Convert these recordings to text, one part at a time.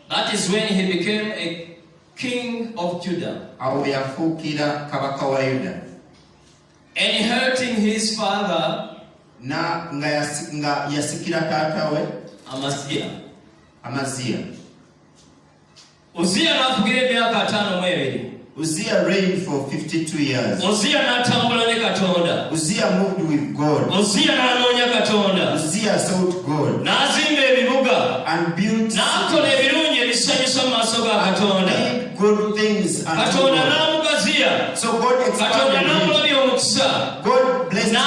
That is when he became a king of Judah. Inheriting his father Amaziah. Uzziah reigned for 52 years. Uzziah moved with God. Uzziah sought God. And built good things unto God. So God expanded him. God blessed him.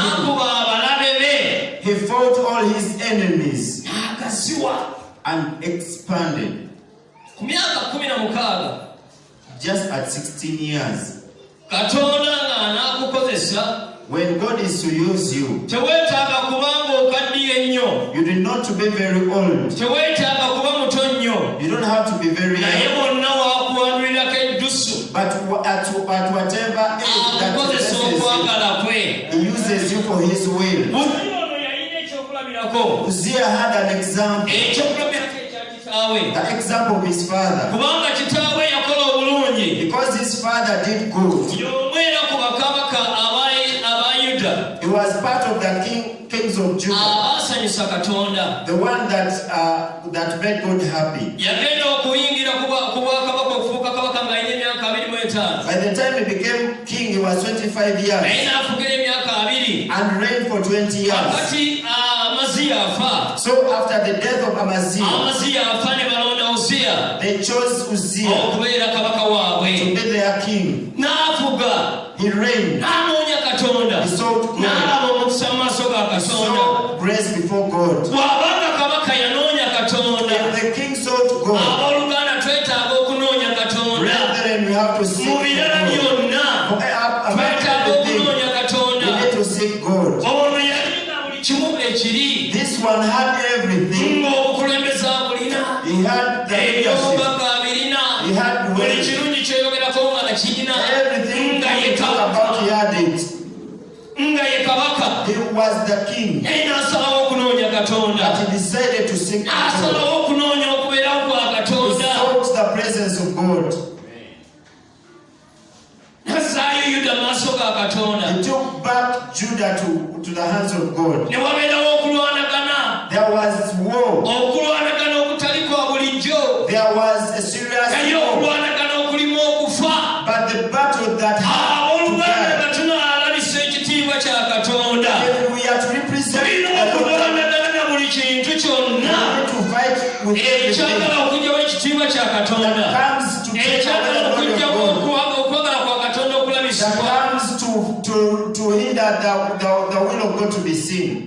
He fought all his enemies and expanded. Just at 16 years. When God is to use you, you do not to be very old. You don't have to be very young. But at whatever age that he uses you for his will. Uzziah had an example. The example of his father. Because his father did good. He was part of the kings of Judah. The one that made God happy. By the time he became king, he was 25 years. And reigned for 20 years. So after the death of Amaziah, they chose Uzziah to be their king. He reigned. He sought God. He sought grace before God. If the king sought God, brethren, we have to seek God. We need to seek God. This one had everything. He had the leadership. He had wealth. Everything that we talk about, he had it. He was the king. But he decided to seek God. He sought the presence of God. He took back Judah to the hands of God. There was war. There was a serious war. But the battle that happened to God, if we are to represent the Lord, we need to fight with everything that comes to take away the glory of God, that comes to hinder the will of God to be seen.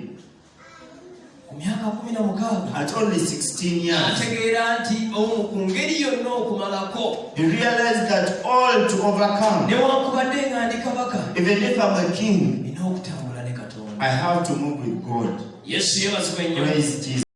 At only 16 years, he realized that all to overcome, even if I'm a king, I have to move with God. Praise Jesus.